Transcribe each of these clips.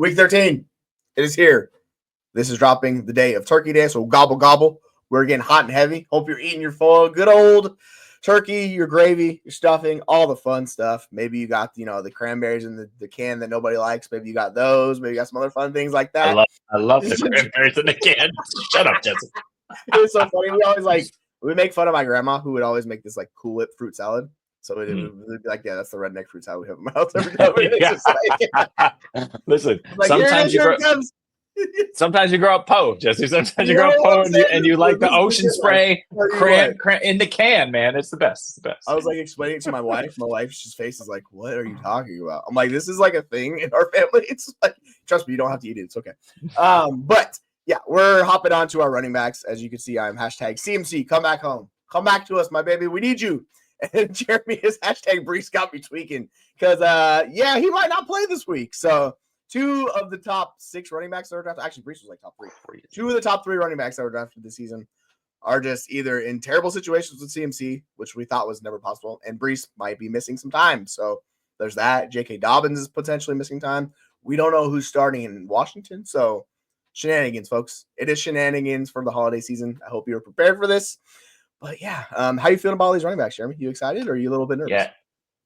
Week 13, it is here. This is dropping the day of Turkey Day, so gobble, gobble. We're getting hot and heavy. Hope you're eating your full good old turkey, your gravy, your stuffing, all the fun stuff. Maybe you got, the cranberries in the can that nobody likes. Maybe you got those. Maybe you got some other fun things like that. I love the cranberries in the can. Shut up, Jesse. It's so funny. We make fun of my grandma who would always make this like Cool Whip fruit salad. So it would be like, yeah, that's the redneck fruit salad we have in my house every time. Listen, like, sometimes you grow up po, Jesse. Sometimes you grow up po and you like the ocean spray cran in the can, man. It's the best. It's the best. I was like explaining it to my wife. My wife's face is like, what are you talking about? I'm like, this is like a thing in our family. It's like, trust me, you don't have to eat it. It's okay. But yeah, we're hopping on to our running backs. As you can see, I'm hashtag CMC. Come back home. Come back to us, my baby. We need you. And Jeremy is hashtag Brees got me tweaking because, he might not play this week. So 2 of the top 6 running backs that were drafted, actually Brees was like top 3. 2 of the top 3 running backs that were drafted this season are just either in terrible situations with CMC, which we thought was never possible, and Brees might be missing some time. So there's that. J.K. Dobbins is potentially missing time. We don't know who's starting in Washington. So shenanigans, folks. It is shenanigans for the holiday season. I hope you're prepared for this. But yeah, how you feeling about all these running backs, Jeremy? You excited or are you a little bit nervous?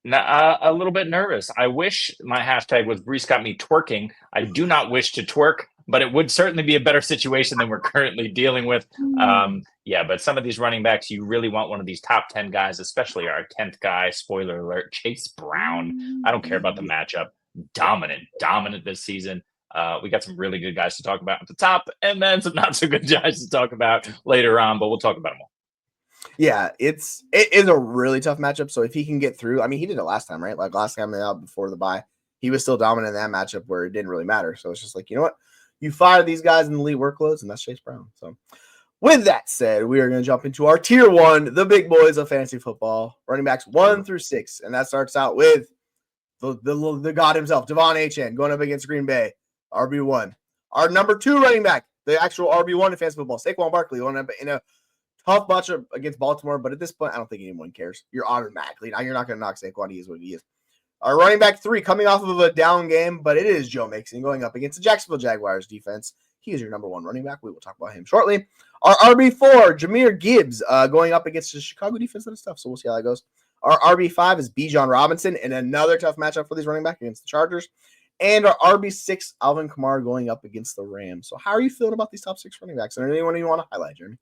Yeah, a little bit nervous. I wish my hashtag was Brees got me twerking. I do not wish to twerk, but it would certainly be a better situation than we're currently dealing with. But some of these running backs, you really want one of these top 10 guys, especially our 10th guy, spoiler alert, Chase Brown. I don't care about the matchup. Dominant this season. We got some really good guys to talk about at the top and then some not so good guys to talk about later on, but we'll talk about them all. Yeah, it is a really tough matchup. So if he can get through, I mean, he did it last time, right? Like last time out before the bye, he was still dominant in that matchup where it didn't really matter. So it's just like, you know what? You fire these guys in the elite workloads, and that's Chase Brown. So with that said, we are going to jump into our tier 1, the big boys of fantasy football, running backs 1 through 6. And that starts out with the God himself, Devon Achane, going up against Green Bay, RB1. Our number 2 running back, the actual RB1 in fantasy football, Saquon Barkley, going up in a tough matchup against Baltimore, but at this point, I don't think anyone cares. You're automatically you're not going to knock Saquon. He is what he is. Our running back 3 coming off of a down game, but it is Joe Mixon going up against the Jacksonville Jaguars defense. He is your number 1 running back. We will talk about him shortly. Our RB4, Jahmyr Gibbs, going up against the Chicago defense and stuff. So we'll see how that goes. Our RB5 is Bijan Robinson, and another tough matchup for these running back against the Chargers. And our RB6, Alvin Kamara, going up against the Rams. So how are you feeling about these top 6 running backs? And anyone you want to highlight, Jeremy?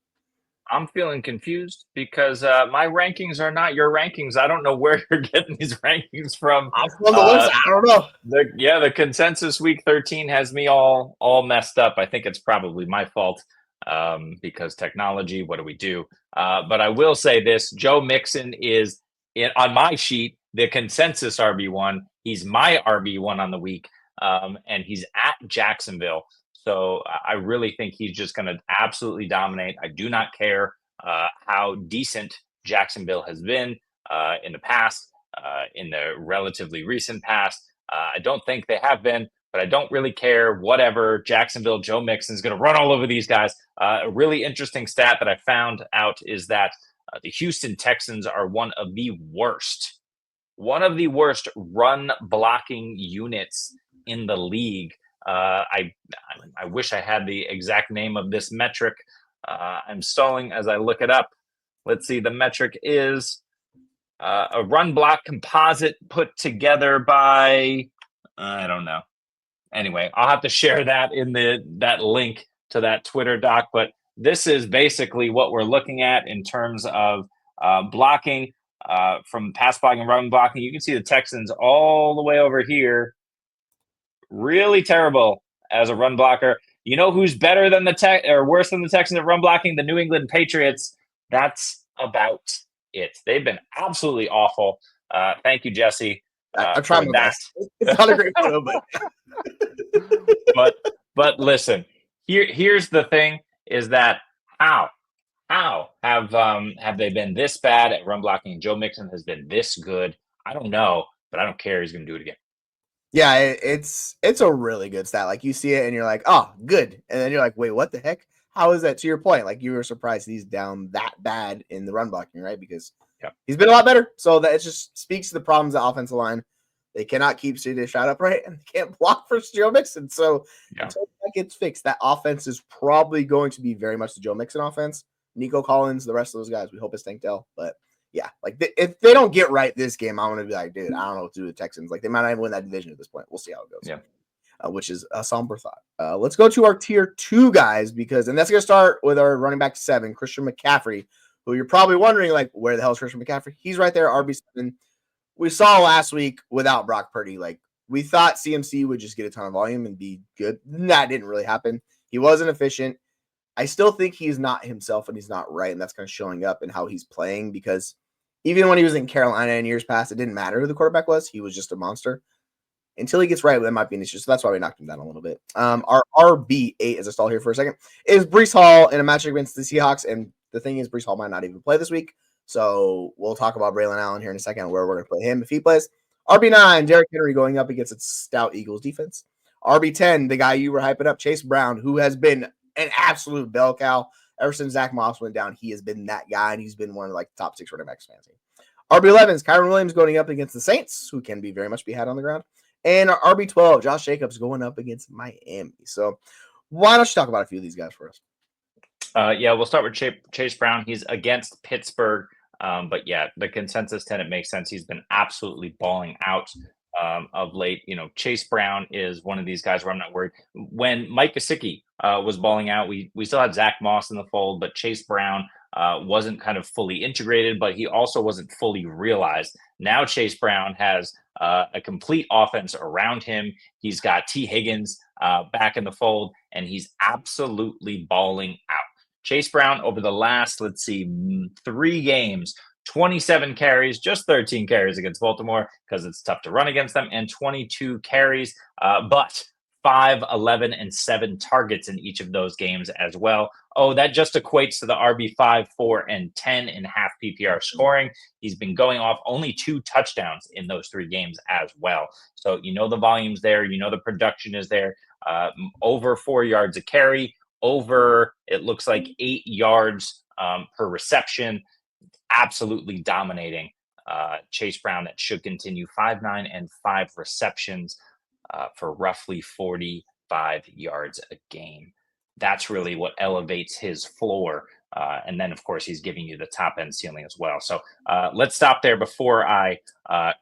I'm feeling confused because my rankings are not your rankings. I don't know where you're getting these rankings from. I'm on the website. I don't know. The consensus week 13 has me all messed up. I think it's probably my fault because technology. What do we do? But I will say this: Joe Mixon is on my sheet the consensus RB1. He's my RB1 on the week, and he's at Jacksonville. So I really think he's just going to absolutely dominate. I do not care how decent Jacksonville has been in the past, in the relatively recent past. I don't think they have been, but I don't really care. Whatever. Jacksonville, Joe Mixon is going to run all over these guys. A really interesting stat that I found out is that the Houston Texans are one of the worst run blocking units in the league. I wish I had the exact name of this metric. I'm stalling as I look it up. Let's see. The metric is a run block composite put together by, I don't know. Anyway, I'll have to share that in that link to that Twitter doc. But this is basically what we're looking at in terms of blocking from pass blocking and run blocking. You can see the Texans all the way over here. Really terrible as a run blocker. You know who's better than or worse than the Texans at run blocking? The New England Patriots. That's about it. They've been absolutely awful. Thank you, Jesse. I'm trying my best. It's not a great photo, but listen. Here's the thing: is that how have they been this bad at run blocking? Joe Mixon has been this good. I don't know, but I don't care. He's going to do it again. Yeah, it's a really good stat. Like you see it and you're like, oh, good. And then you're like, wait, what the heck? How is that? To your point, like you were surprised he's down that bad in the run blocking, right? Because he's been a lot better. So that it just speaks to the problems the offensive line They cannot keep CJ Stroud upright, and they can't block for Joe Mixon. So until that gets fixed, that offense is probably going to be very much the Joe Mixon offense. Nico Collins, the rest of those guys, we hope it's Tank Dell. But yeah, like if they don't get right this game, I'm going to be like, dude, I don't know what to do with the Texans. Like they might not even win that division at this point. We'll see how it goes. Yeah. Which is a somber thought. Let's go to our tier 2 guys that's going to start with our running back 7, Christian McCaffrey, who you're probably wondering, like, where the hell is Christian McCaffrey? He's right there, RB7. We saw last week without Brock Purdy, like, we thought CMC would just get a ton of volume and be good. That didn't really happen. He wasn't efficient. I still think he's not himself and he's not right, and that's kind of showing up in how he's playing because even when he was in Carolina in years past, it didn't matter who the quarterback was. He was just a monster. Until he gets right, that might be an issue. So that's why we knocked him down a little bit. Our RB8, as I stall here for a second, is Breece Hall in a matchup against the Seahawks. And the thing is, Breece Hall might not even play this week. So we'll talk about Braylon Allen here in a second, where we're going to play him if he plays. RB9, Derrick Henry going up against a stout Eagles defense. RB10, the guy you were hyping up, Chase Brown, who has been an absolute bell cow. Ever since Zach Moss went down, he has been that guy, and he's been one of the top 6 running backs fantasy. RB11 is Kyron Williams going up against the Saints, who can be very much be had on the ground. And our RB12, Josh Jacobs going up against Miami. So why don't you talk about a few of these guys for us? We'll start with Chase Brown. He's against Pittsburgh. But yeah, the consensus tenant makes sense. He's been absolutely balling out of late. Chase Brown is one of these guys where I'm not worried. When Mike Gesicki was balling out, we still had Zach Moss in the fold, but Chase Brown wasn't kind of fully integrated, but he also wasn't fully realized. Now Chase Brown has a complete offense around him. He's got T. Higgins back in the fold, and he's absolutely balling out. Chase Brown over the last, 3 games, 27 carries, just 13 carries against Baltimore because it's tough to run against them, and 22 carries, but 5, 11, and 7 targets in each of those games as well. Oh, that just equates to the RB5, 4, and 10 in half PPR scoring. He's been going off only 2 touchdowns in those 3 games as well. So the volume's there. The production is there. Over 4 yards a carry, over, it looks like 8 yards per reception. Absolutely dominating. Chase Brown, that should continue. 5, 9, and 5 receptions for roughly 45 yards a game. That's really what elevates his floor. And then, of course, he's giving you the top end ceiling as well. So let's stop there before I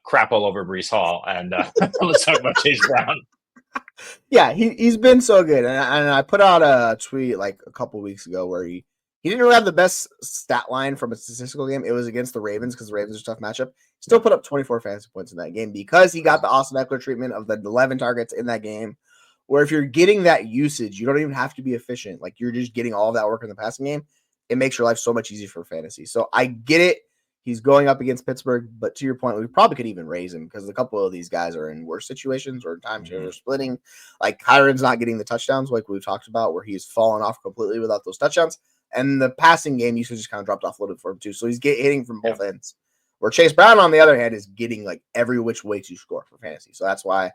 crap all over Breece Hall. And let's talk about Chase Brown. Yeah, he's been so good. And I put out a tweet like a couple weeks ago where he didn't really have the best stat line from a statistical game. It was against the Ravens because the Ravens are a tough matchup. Still put up 24 fantasy points in that game because he got the Austin Eckler treatment of the 11 targets in that game. Where if you're getting that usage, you don't even have to be efficient. Like you're just getting all of that work in the passing game. It makes your life so much easier for fantasy. So I get it. He's going up against Pittsburgh, but to your point, we probably could even raise him because a couple of these guys are in worse situations or timeshares are splitting. Like Kyron's not getting the touchdowns like we've talked about, where he's fallen off completely without those touchdowns. And the passing game usage just kind of dropped off a little bit for him too. So he's hitting from both ends. Where Chase Brown, on the other hand, is getting like every which way to score for fantasy. So that's why,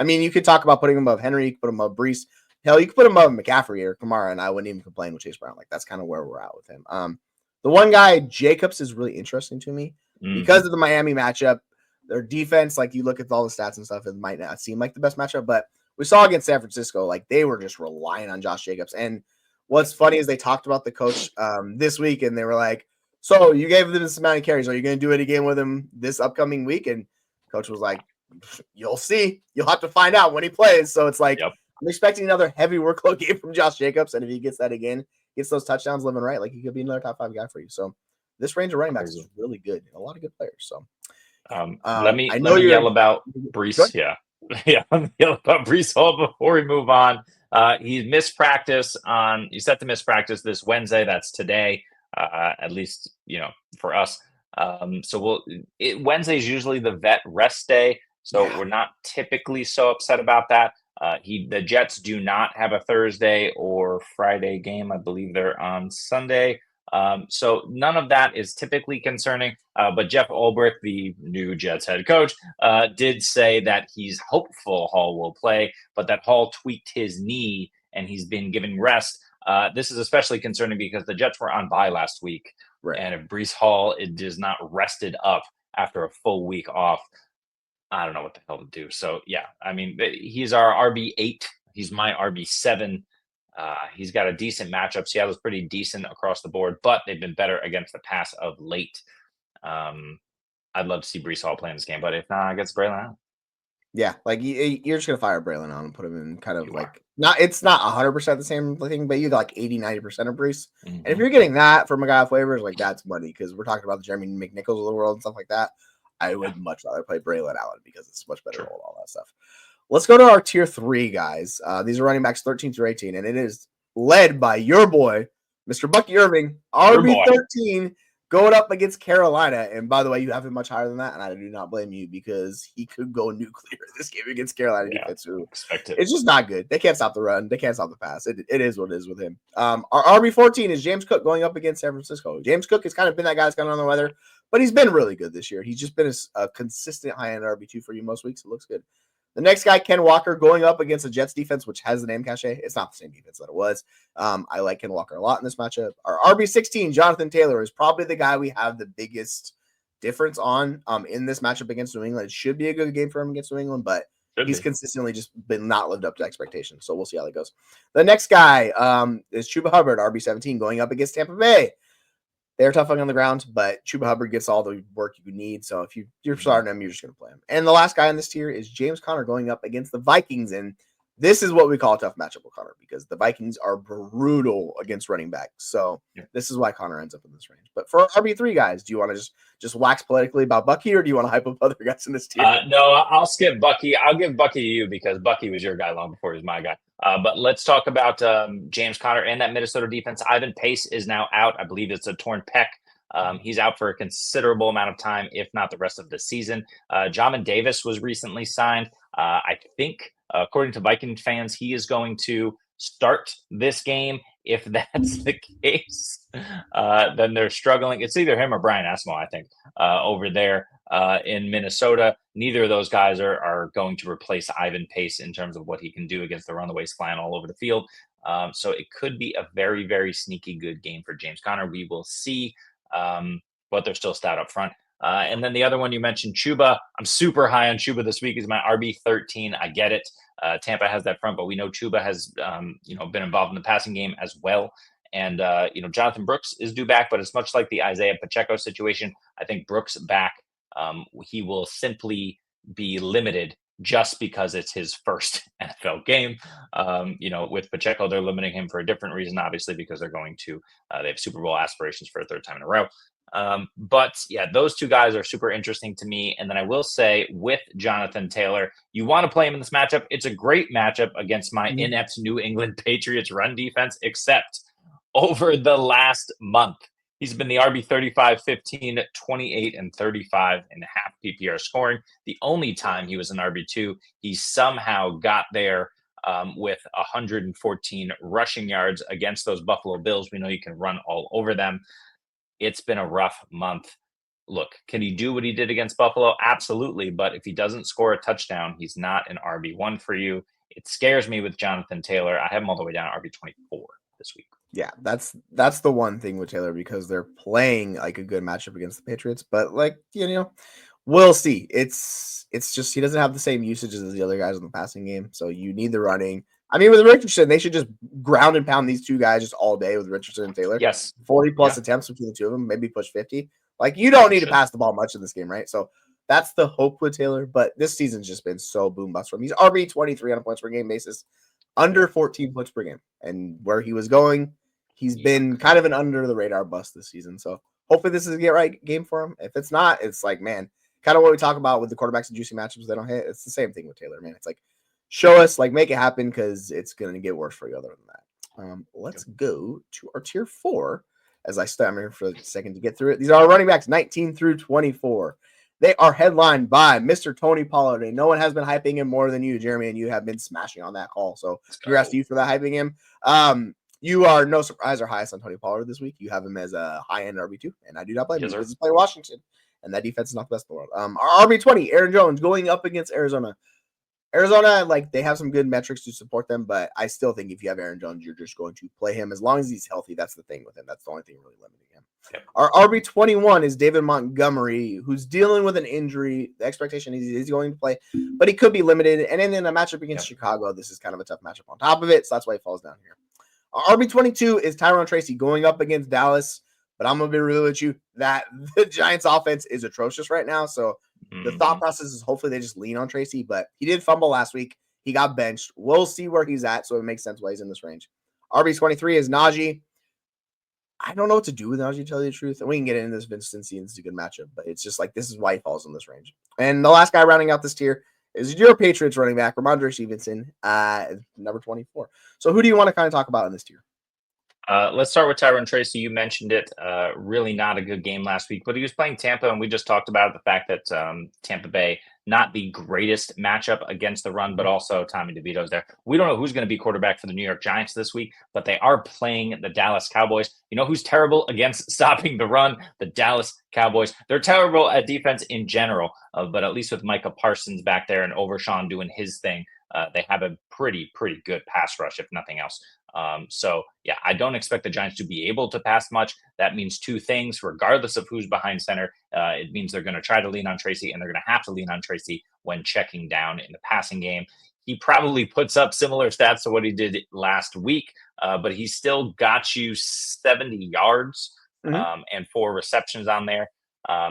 you could talk about putting him above Henry, you could put him above Breece. Hell, you could put him above McCaffrey or Kamara, and I wouldn't even complain with Chase Brown. Like that's kind of where we're at with him. The one guy, Jacobs, is really interesting to me because of the Miami matchup. Their defense, like you look at all the stats and stuff, it might not seem like the best matchup, but we saw against San Francisco, like they were just relying on Josh Jacobs. And what's funny is they talked about the coach this week, and they were like, so you gave them this amount of carries. Are you going to do it again with him this upcoming week? And coach was like, you'll see. You'll have to find out when he plays. So it's like, I'm expecting another heavy workload game from Josh Jacobs. And if he gets that again, gets those touchdowns living right, like he could be another top 5 guy for you. So this range of running backs is really good. A lot of good players. So let me yell about Breece. Let me yell about Breece Hall before we move on. He missed practice he's set to miss practice this Wednesday. That's today, at least, for us. Wednesday is usually the vet rest day. So we're not typically so upset about that. The Jets do not have a Thursday or Friday game. I believe they're on Sunday. So none of that is typically concerning. But Jeff Ulbrich, the new Jets head coach, did say that he's hopeful Hall will play, but that Hall tweaked his knee and he's been given rest. This is especially concerning because the Jets were on bye last week. Right. And if Breece Hall is not rested up after a full week off, I don't know what the hell to do. So yeah, I mean, he's our RB8. He's my RB7. He's got a decent matchup. Seattle's pretty decent across the board, but they've been better against the pass of late. I'd love to see Brees Hall play in this game, but if not, I guess Braylon out. Yeah, like you're just gonna fire Braylon on and put him in kind of You like not. It's not 100% the same thing, but you got like 80-90% of Brees. And if Mhm. you're getting that from a guy with waivers, like that's money because we're talking about the Jeremy McNichols of the world and stuff like that. I would much rather play Braylon Allen because it's much better Sure. role and all that stuff. Let's go to our tier 3 guys. These are running backs 13 through 18, and it is led by your boy, Mr. Bucky Irving, RB13, going up against Carolina. And by the way, you have him much higher than that, and I do not blame you because he could go nuclear this game against Carolina defense. Who Expect it. it's just not good. They can't stop the run. They can't stop the pass. It is what it is with him. Our RB14 is James Cook going up against San Francisco. James Cook has kind of been that guy that's kind of on the weather, but he's been really good this year. He's just been a consistent high-end RB2 for you most weeks. It looks good. The next guy, Ken Walker, going up against the Jets defense, which has the name cachet. It's not the same defense that it was. I like Ken Walker a lot in this matchup. Our RB16, Jonathan Taylor, is probably the guy we have the biggest difference on in this matchup against New England. It should be a good game for him against New England, but he's consistently just been not lived up to expectations. So we'll see how that goes. The next guy is Chuba Hubbard, RB17, going up against Tampa Bay. They're tough on the ground, but Chuba Hubbard gets all the work you need. So if you're starting him, you're just going to play him. And the last guy in this tier is James Conner going up against the Vikings. And this is what we call a tough matchup with Conner because the Vikings are brutal against running backs. So this is why Conner ends up in this range. But for RB3 guys, do you want to just wax politically about Bucky, or do you want to hype up other guys in this tier? No, I'll skip Bucky. I'll give Bucky to you because Bucky was your guy long before he was my guy. But let's talk about James Conner and that Minnesota defense. Ivan Pace is now out. I believe it's a torn pec. He's out for a considerable amount of time, if not the rest of the season. Jamin Davis was recently signed. I think, according to Viking fans, he is going to start this game. If that's the case, then they're struggling. It's either him or Brian Asamoah, I think, over there in Minnesota. Neither of those guys are going to replace Ivan Pace in terms of what he can do against the run the waist flying all over the field. So it could be a very, very sneaky good game for James Conner. We will see, but they're still stout up front. And then the other one you mentioned, Chuba. I'm super high on Chuba this week. He's my RB13. I get it. Tampa has that front, but we know Chuba has been involved in the passing game as well. And Jonathan Brooks is due back, but it's much like the Isaiah Pacheco situation. I think Brooks back, he will simply be limited just because it's his first NFL game. With Pacheco, they're limiting him for a different reason, obviously, because they're going to they have Super Bowl aspirations for a third time in a row. But yeah, those two guys are super interesting to me. And then I will say with Jonathan Taylor, you want to play him in this matchup. It's a great matchup against my inept New England Patriots run defense, except over the last month, he's been the RB 35, 15, 28, and 35 and a half PPR scoring. The only time he was an RB2, he somehow got there with 114 rushing yards against those Buffalo Bills. We know you can run all over them. It's been a rough month. Look, can he do what he did against Buffalo? Absolutely. But if he doesn't score a touchdown, he's not an RB1 for you. It scares me with Jonathan Taylor. I have him all the way down at RB24 this week. Yeah, that's the one thing with Taylor because they're playing like a good matchup against the Patriots. But like, we'll see. It's just he doesn't have the same usages as the other guys in the passing game. So you need the running. I mean, with Richardson, they should just ground and pound these two guys just all day with Richardson and Taylor. Yes. 40 plus attempts between the two of them, maybe push 50. Like, you don't need to pass the ball much in this game, right? So that's the hope with Taylor. But this season's just been so boom bust for him. He's RB 23 on a points per game basis, under 14 points per game. And where he was going, he's been kind of an under the radar bust this season. So hopefully this is a get right game for him. If it's not, it's like, man, kind of what we talk about with the quarterbacks and juicy matchups they don't hit. It's the same thing with Taylor, man. It's like, show us, like, make it happen because it's going to get worse for you other than that. Let's go to our tier 4 as I stammer for a second to get through it. These are our running backs 19 through 24. They are headlined by Mr. Tony Pollard. And no one has been hyping him more than you, Jeremy, and you have been smashing on that call. So congrats to you for that hyping him. You are no surprise or highest on Tony Pollard this week. You have him as a high-end RB2, and I do not blame you because he's playing Washington, and that defense is not the best in the world. Our RB20, Aaron Jones, going up against Arizona. Arizona, like, they have some good metrics to support them, but I still think if you have Aaron Jones, you're just going to play him as long as he's healthy. That's the thing with him. That's the only thing really limiting him. Yep. Our RB21 is David Montgomery, who's dealing with an injury. The expectation is he's going to play, but he could be limited. And then in a matchup against Chicago, this is kind of a tough matchup on top of it, so that's why he falls down here. Our RB22 is Tyrone Tracy going up against Dallas, but I'm going to be real with you that the Giants offense is atrocious right now, so the thought process is hopefully they just lean on Tracy, but he did fumble last week. He got benched. We'll see where he's at, so it makes sense why he's in this range. RB23 is Najee. I don't know what to do with Najee, to tell you the truth. And we can get into this Vince Cincy, and it's a good matchup, but it's just like this is why he falls in this range. And the last guy rounding out this tier is your Patriots running back, Ramondre Stevenson, number 24. So who do you want to kind of talk about in this tier? Let's start with Tyrone Tracy. You mentioned it. Really not a good game last week, but he was playing Tampa, and we just talked about the fact that Tampa Bay, not the greatest matchup against the run, but also Tommy DeVito's there. We don't know who's going to be quarterback for the New York Giants this week, but they are playing the Dallas Cowboys. You know who's terrible against stopping the run? The Dallas Cowboys. They're terrible at defense in general, but at least with Micah Parsons back there and Overshawn doing his thing, they have a pretty good pass rush, if nothing else. So yeah, I don't expect the Giants to be able to pass much. That means two things, regardless of who's behind center. It means they're going to try to lean on Tracy, and they're going to have to lean on Tracy when checking down in the passing game. He probably puts up similar stats to what he did last week, but he still got you 70 yards and 4 receptions on there.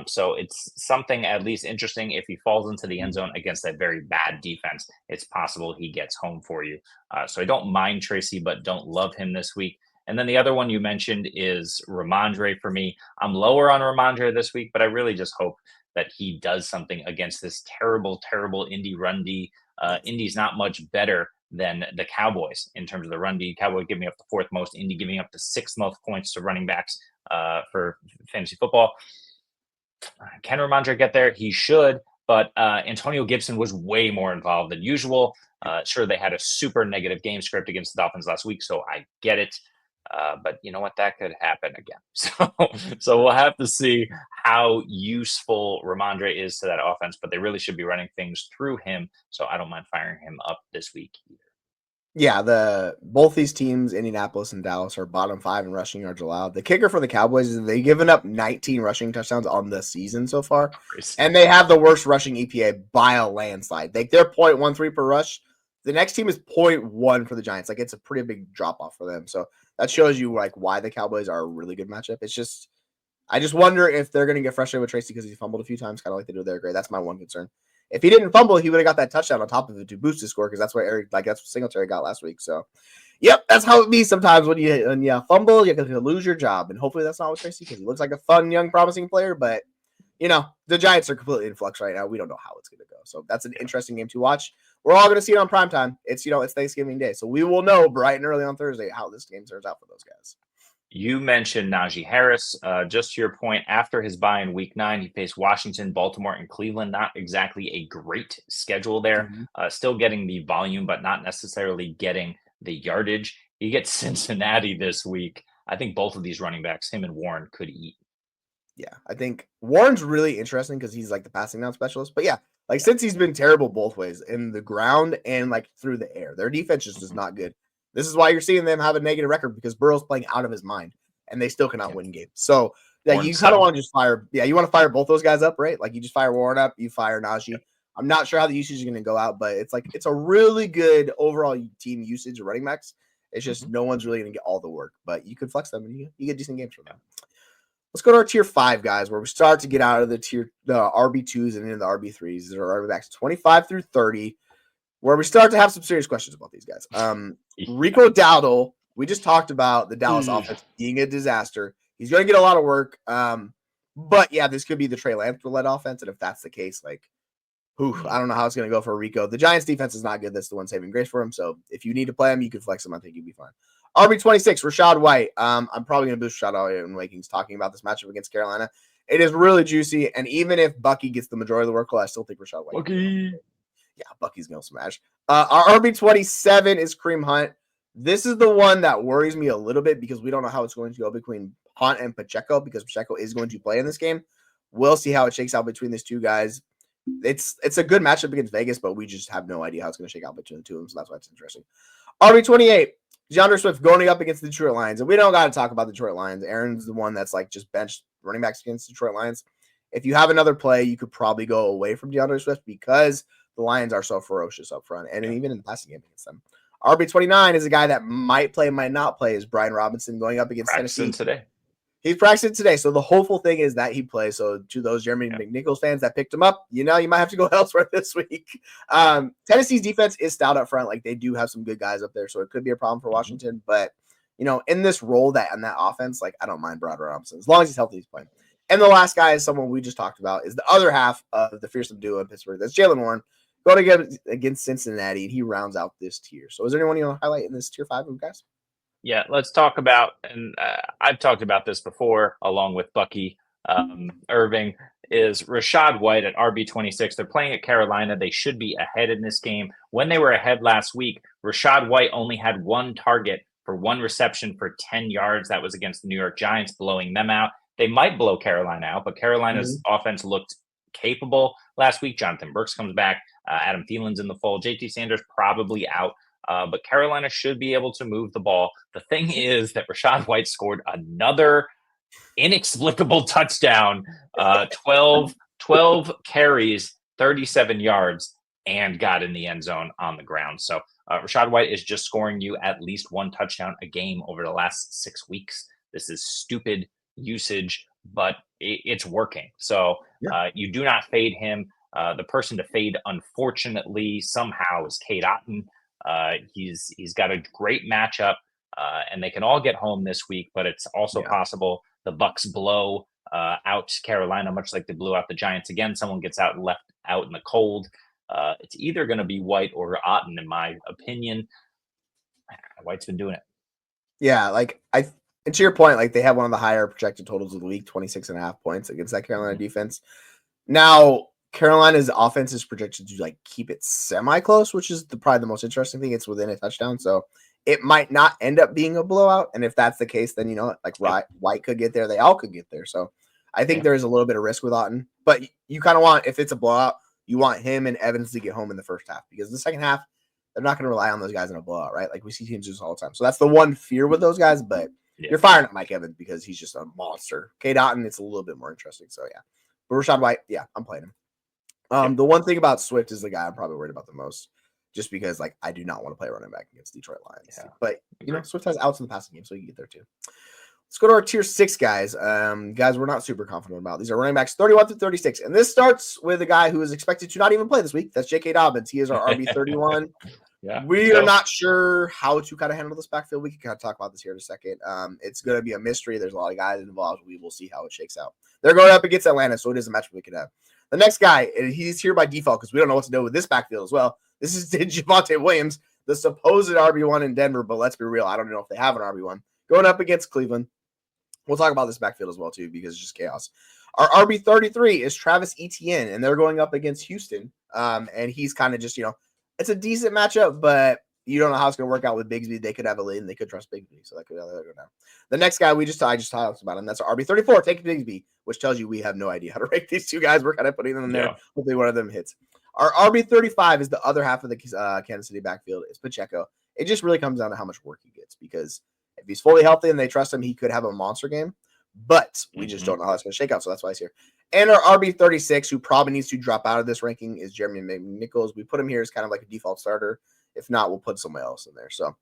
So it's something at least interesting. If he falls into the end zone against a very bad defense, it's possible he gets home for you. So I don't mind Tracy, but don't love him this week. And then the other one you mentioned is Ramondre for me. I'm lower on Ramondre this week, but I really just hope that he does something against this terrible Indy run D. Indy's not much better than the Cowboys in terms of the run D. Cowboys giving up the 4th most, Indy giving up the 6th most points to running backs for fantasy football. Can Ramondre get there? He should, but Antonio Gibson was way more involved than usual. Sure, they had a super negative game script against the Dolphins last week, so I get it. But you know what? That could happen again. So we'll have to see how useful Ramondre is to that offense, but they really should be running things through him, so I don't mind firing him up this week either. Yeah, both these teams, Indianapolis and Dallas, are bottom 5 in rushing yards allowed. The kicker for the Cowboys is they've given up 19 rushing touchdowns on the season so far, and they have the worst rushing EPA by a landslide. They're 0.13 per rush. The next team is 0.1 for the Giants. Like, it's a pretty big drop off for them. So that shows you like why the Cowboys are a really good matchup. It's just, I just wonder if they're going to get frustrated with Tracy because he fumbled a few times, kind of like they do there. Great, that's my one concern. If he didn't fumble, he would have got that touchdown on top of it to boost his score because that's what that's what Singletary got last week. So, yep, that's how it be sometimes when you fumble, you're going to lose your job. And hopefully that's not with Tracy because he looks like a fun, young, promising player. But, the Giants are completely in flux right now. We don't know how it's going to go. So that's an interesting game to watch. We're all going to see it on primetime. It's, it's Thanksgiving Day. So we will know bright and early on Thursday how this game turns out for those guys. You mentioned Najee Harris. Just to your point, after his bye in Week 9, he faced Washington, Baltimore, and Cleveland. Not exactly a great schedule there. Still getting the volume, but not necessarily getting the yardage. He gets Cincinnati this week. I think both of these running backs, him and Warren, could eat. Yeah, I think Warren's really interesting because he's like the passing down specialist. But yeah, like since he's been terrible both ways in the ground and like through the air, their defense just is not good. This is why you're seeing them have a negative record because Burrow's playing out of his mind and they still cannot win games. So yeah, you kind of want to just fire. Yeah, you want to fire both those guys up, right? Like you just fire Warren up, you fire Najee. I'm not sure how the usage is going to go out, but it's like it's a really good overall team usage of running backs. It's just no one's really going to get all the work, but you could flex them and you get decent games from them. Let's go to our tier 5 guys, where we start to get out of the RB2s and into the RB3s. These are running backs 25 through 30, where we start to have some serious questions about these guys. Rico Dowdle, we just talked about the Dallas offense being a disaster. He's going to get a lot of work. But yeah, this could be the Trey Lance-led offense. And if that's the case, like, I don't know how it's going to go for Rico. The Giants defense is not good. That's the one saving grace for him. So if you need to play him, you can flex him. I think you'd be fine. RB26, Rachaad White. I'm probably going to boost Rachaad White in rankings talking about this matchup against Carolina. It is really juicy. And even if Bucky gets the majority of the workload, I still think Rachaad White. Bucky's going to smash. Our RB27 is Kareem Hunt. This is the one that worries me a little bit because we don't know how it's going to go between Hunt and Pacheco because Pacheco is going to play in this game. We'll see how it shakes out between these two guys. it's a good matchup against Vegas, but we just have no idea how it's going to shake out between the two of them. So that's why it's interesting. RB28, DeAndre Swift going up against the Detroit Lions. And we don't got to talk about the Detroit Lions. Aaron's the one that's like just benched running backs against the Detroit Lions. If you have another play, you could probably go away from DeAndre Swift because the Lions are so ferocious up front and even in the passing game against them. RB29 is a guy that might play, might not play, is Brian Robinson going up against Tennessee today. He's practicing today. So the hopeful thing is that he plays. So to those Jeremy McNichols fans that picked him up, you might have to go elsewhere this week. Tennessee's defense is stout up front. Like they do have some good guys up there. So it could be a problem for Washington. But, in this role on that offense, like I don't mind Brian Robinson. As long as he's healthy, he's playing. And the last guy is someone we just talked about, is the other half of the fearsome duo in Pittsburgh. That's Jaylen Warren going against Cincinnati, and he rounds out this tier. So is there anyone you want to highlight in this tier 5 of guys? Yeah, let's talk about, and I've talked about this before, along with Bucky Irving, is Rachaad White at RB26. They're playing at Carolina. They should be ahead in this game. When they were ahead last week, Rachaad White only had one target for one reception for 10 yards. That was against the New York Giants, blowing them out. They might blow Carolina out, but Carolina's offense looked capable last week. Jonathan Burks comes back. Adam Thielen's in the fold. JT Sanders probably out. But Carolina should be able to move the ball. The thing is that Rachaad White scored another inexplicable touchdown, 12 carries, 37 yards, and got in the end zone on the ground. So Rachaad White is just scoring you at least one touchdown a game over the last 6 weeks. This is stupid usage, but it's working. So you do not fade him. The person to fade, unfortunately, somehow is Cade Otton. He's got a great matchup, and they can all get home this week, but it's also possible the Bucks blow out Carolina, much like they blew out the Giants again. Someone gets left out in the cold. It's either going to be White or Otton, in my opinion. White's been doing it. Yeah, and to your point, like they have one of the higher projected totals of the week, 26.5 points against that Carolina defense. Now, Carolina's offense is projected to keep it semi-close, which is probably the most interesting thing. It's within a touchdown, so it might not end up being a blowout. And if that's the case, then White could get there. They all could get there. So I think there is a little bit of risk with Otton, but you kind of want, if it's a blowout, you want him and Evans to get home in the first half, because in the second half they're not going to rely on those guys in a blowout, right? Like we see teams do this all the time. So that's the one fear with those guys. But you're firing at Mike Evans because he's just a monster. Cade Otton, it's a little bit more interesting. So but Rachaad White, I'm playing him. The one thing about Swift is the guy I'm probably worried about the most, just because I do not want to play running back against Detroit Lions. But Swift has outs in the passing game, so you can get there too. Let's go to our tier 6 guys. Guys we're not super confident about. These are running backs 31 through 36. And this starts with a guy who is expected to not even play this week. That's J.K. Dobbins. He is our RB31. We are not sure how to kind of handle this backfield. We can kind of talk about this here in a second. It's going to be a mystery. There's a lot of guys involved. We will see how it shakes out. They're going up against Atlanta, so it is a match we could have. The next guy, and he's here by default because we don't know what to do with this backfield as well. This is Javonte Williams, the supposed RB1 in Denver, but let's be real. I don't know if they have an RB1. Going up against Cleveland. We'll talk about this backfield as well, too, because it's just chaos. Our RB33 is Travis Etienne, and they're going up against Houston. And he's kind of just, it's a decent matchup, but you don't know how it's going to work out with Bigsby. They could have a lead, and they could trust Bigsby, so that could go down. The next guy I just talked about him. That's our RB34, take Bigsby, which tells you we have no idea how to rank these two guys. We're kind of putting them in there. Hopefully one of them hits. Our RB35 is the other half of the Kansas City backfield. It's Pacheco. It just really comes down to how much work he gets, because if he's fully healthy and they trust him, he could have a monster game. But we just don't know how it's going to shake out, so that's why he's here. And our RB36, who probably needs to drop out of this ranking, is Jeremy McNichols. We put him here as kind of like a default starter. If not, we'll put somebody else in there. So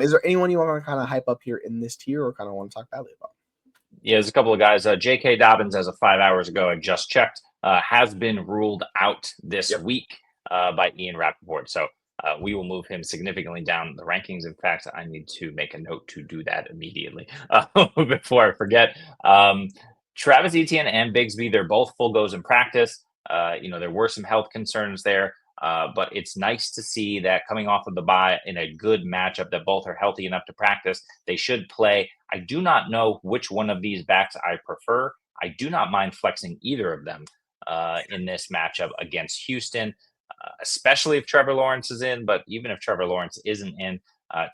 is there anyone you want to kind of hype up here in this tier or kind of want to talk badly about? Yeah, there's a couple of guys. J.K. Dobbins, as of 5 hours ago, I just checked, has been ruled out this week by Ian Rappaport. So we will move him significantly down the rankings. In fact, I need to make a note to do that immediately before I forget. Travis Etienne and Bigsby, they're both full goes in practice. There were some health concerns there, but it's nice to see that coming off of the bye in a good matchup that both are healthy enough to practice. They should play. I do not know which one of these backs I prefer. I do not mind flexing either of them in this matchup against Houston. Especially if Trevor Lawrence is in, but even if Trevor Lawrence isn't in,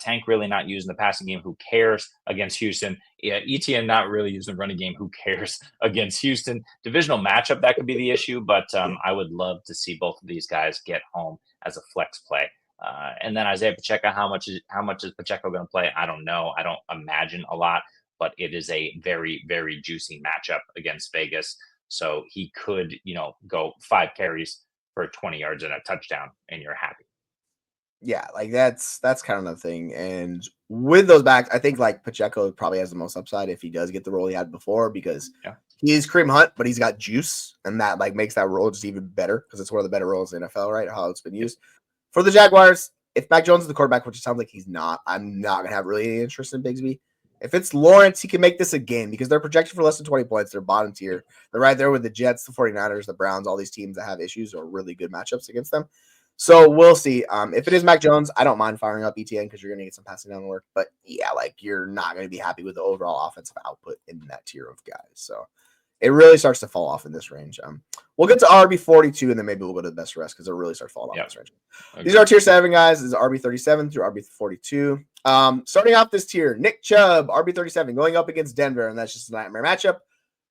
Tank really not using the passing game. Who cares against Houston? Yeah, ETN not really using the running game. Who cares against Houston? Divisional matchup, that could be the issue, but I would love to see both of these guys get home as a flex play. And then Isaiah Pacheco, how much is Pacheco going to play? I don't know. I don't imagine a lot, but it is a very, very juicy matchup against Vegas. So he could, go 5 carries for 20 yards and a touchdown, and you're happy. Yeah, like that's kind of the thing. And with those backs, I think like Pacheco probably has the most upside if he does get the role he had before, because he is Kareem Hunt, but he's got juice, and that like makes that role just even better because it's one of the better roles in the NFL, right? How it's been used. For the Jaguars, if Mac Jones is the quarterback, which it sounds like he's not, I'm not gonna have really any interest in Bigsby. If it's Lawrence, he can make this a game because they're projected for less than 20 points. They're bottom tier. They're right there with the Jets, the 49ers, the Browns, all these teams that have issues or really good matchups against them. So we'll see. If it is Mac Jones, I don't mind firing up ETN because you're going to get some passing down work. But yeah, like you're not going to be happy with the overall offensive output in that tier of guys. So it really starts to fall off in this range. We'll get to RB42 and then maybe we'll go to the best rest because it really starts falling off in this range. Okay. These are tier 7 guys. This is RB37 through RB42. Starting off this tier, Nick Chubb, RB37, going up against Denver, and that's just a nightmare matchup.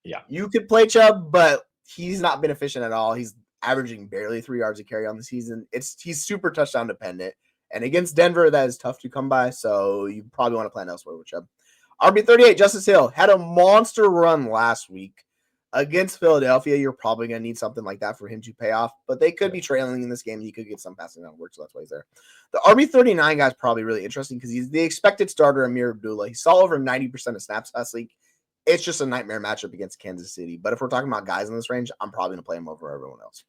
Yeah, you could play Chubb, but he's not been efficient at all. He's averaging barely 3 yards a carry on the season. He's super touchdown dependent, and against Denver, that is tough to come by. So you probably want to plan elsewhere with Chubb. RB38, Justice Hill had a monster run last week against Philadelphia. You're probably going to need something like that for him to pay off, but they could be trailing in this game. He could get some passing down work, so that's why he's there. The RB39 guy is probably really interesting because he's the expected starter, Amir Abdullah. He saw over 90% of snaps last week. It's just a nightmare matchup against Kansas City. But if we're talking about guys in this range, I'm probably going to play him over everyone else.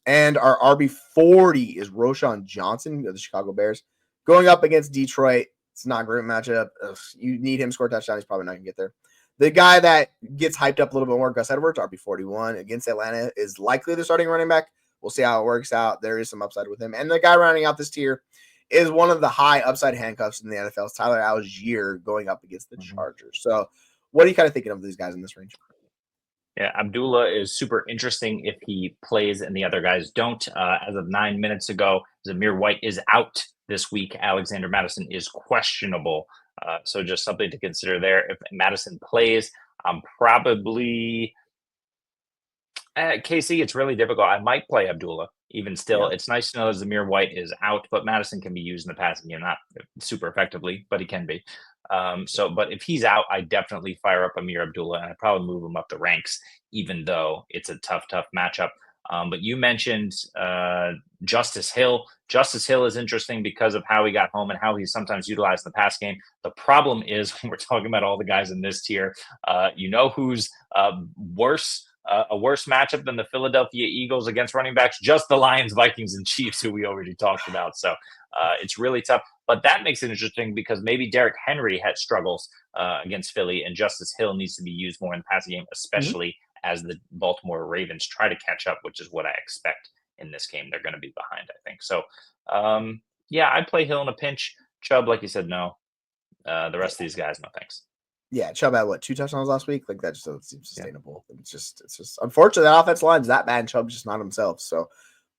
And our RB40 is Roschon Johnson of the Chicago Bears going up against Detroit. It's not a great matchup. You need him to score a touchdown. He's probably not going to get there. The guy that gets hyped up a little bit more, Gus Edwards, RB41 against Atlanta, is likely the starting running back. We'll see how it works out. There is some upside with him. And the guy rounding out this tier is one of the high upside handcuffs in the NFL. It's Tyler Algier going up against the Chargers. So what are you kind of thinking of these guys in this range? Yeah, Abdullah is super interesting if he plays and the other guys don't. As of 9 minutes ago, Zamir White is out this week. Alexander Madison is questionable. So just something to consider there. If Madison plays, I'm probably KC. It's really difficult. I might play Abdullah even still. Yeah. It's nice to know that Zamir White is out, but Madison can be used in the passing game, not super effectively, but he can be. But if he's out, I definitely fire up Amir Abdullah and I probably move him up the ranks, even though it's a tough matchup. But you mentioned Justice Hill. Justice Hill is interesting because of how he got home and how he's sometimes utilized in the pass game. The problem is when we're talking about all the guys in this tier, who's worse. A worse matchup than the Philadelphia Eagles against running backs, just the Lions, Vikings, and Chiefs, who we already talked about. So it's really tough. But that makes it interesting because maybe Derrick Henry had struggles against Philly, and Justice Hill needs to be used more in the passing game, especially as the Baltimore Ravens try to catch up, which is what I expect in this game. They're going to be behind, I think. So, I'd play Hill in a pinch. Chubb, like you said, no. The rest of these guys, no thanks. Yeah, Chubb had 2 touchdowns last week? Like that just doesn't seem sustainable. Yeah. It's just unfortunately that offensive line's that bad and Chubb's just not himself. So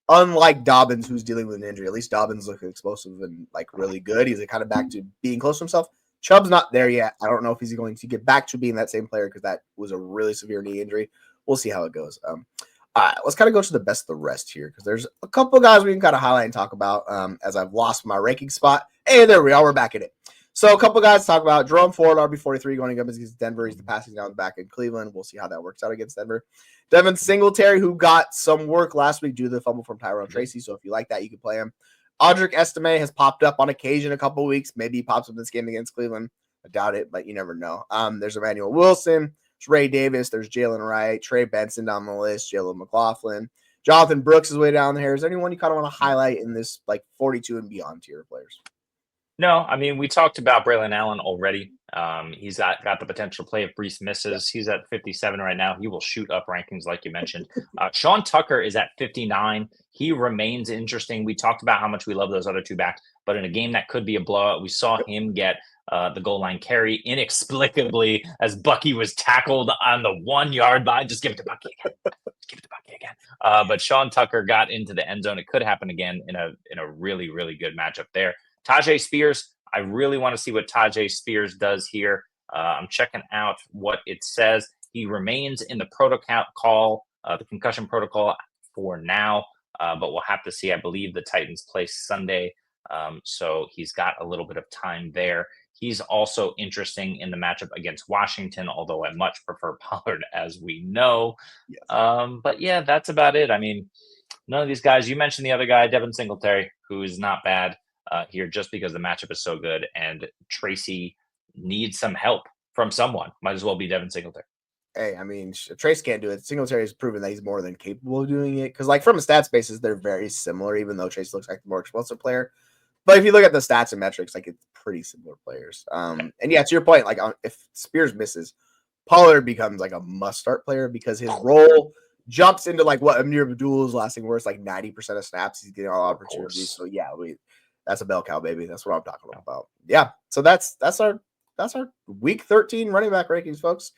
unlike Dobbins, who's dealing with an injury, at least Dobbins looks explosive and like really good. He's kind of back to being close to himself. Chubb's not there yet. I don't know if he's going to get back to being that same player because that was a really severe knee injury. We'll see how it goes. All right, let's kind of go to the best of the rest here because there's a couple of guys we can kind of highlight and talk about as I've lost my ranking spot. Hey, there we are. We're back in it. So a couple guys to talk about. Jerome Ford, RB43, going up against Denver. He's the passing down back in Cleveland. We'll see how that works out against Denver. Devin Singletary, who got some work last week due to the fumble from Tyrell Tracy. So if you like that, you can play him. Audric Estime has popped up on occasion a couple weeks. Maybe he pops up this game against Cleveland. I doubt it, but you never know. There's Emmanuel Wilson. There's Ray Davis. There's Jalen Wright. Trey Benson down the list. Jalen McLaughlin. Jonathan Brooks is way down there. Is there anyone you kind of want to highlight in this 42 and beyond tier of players? No, I mean, we talked about Braylon Allen already. He's got the potential to play if Brees misses. He's at 57 right now. He will shoot up rankings, like you mentioned. Sean Tucker is at 59. He remains interesting. We talked about how much we love those other 2 backs, but in a game that could be a blowout, we saw him get the goal line carry inexplicably as Bucky was tackled on the 1 yard line. Just give it to Bucky again. Give it to Bucky again. But Sean Tucker got into the end zone. It could happen again in a really, really good matchup there. Tajay Spears, I really want to see what Tajay Spears does here. I'm checking out what it says. He remains in the protocol, the concussion protocol for now, but we'll have to see. I believe the Titans play Sunday, so he's got a little bit of time there. He's also interesting in the matchup against Washington, although I much prefer Pollard, as we know. Yes. But yeah, that's about it. I mean, none of these guys. You mentioned the other guy, Devin Singletary, who is not bad here just because the matchup is so good, and Tracy needs some help from someone. Might as well be Devin Singletary. Hey, I mean, Trace can't do it. Singletary has proven that he's more than capable of doing it. Because, like, from a stats basis, they're very similar, even though Trace looks like the more explosive player. But if you look at the stats and metrics, like, it's pretty similar players. And yeah, to your point, like, if Spears misses, Pollard becomes like a must-start player because his role jumps into like what Amir Abdul's last thing, where it's like 90% of snaps. He's getting all opportunities. So yeah, that's a bell cow, baby. That's what I'm talking about. Yeah. So that's our week 13 running back rankings, folks.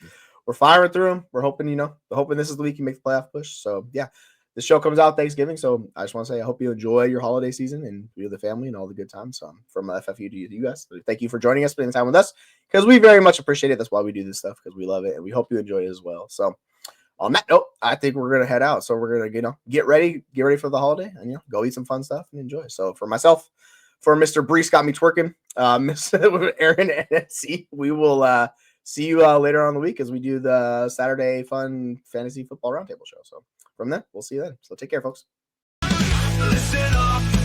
We're firing through them. We're hoping, hoping this is the week you make the playoff push. So yeah, this show comes out Thanksgiving. So I just want to say, I hope you enjoy your holiday season and you, the family, and all the good times. From FFU to you guys. So thank you for joining us, spending time with us, because we very much appreciate it. That's why we do this stuff, because we love it, and we hope you enjoy it as well. So on that note, I think we're gonna head out. So we're gonna get ready for the holiday, and go eat some fun stuff and enjoy. So for myself, for Mr. Brees got me twerking, Mr. Aaron NC, we will see you later on in the week as we do the Saturday fun fantasy football roundtable show. So from then, we'll see you then. So take care, folks. Listen up.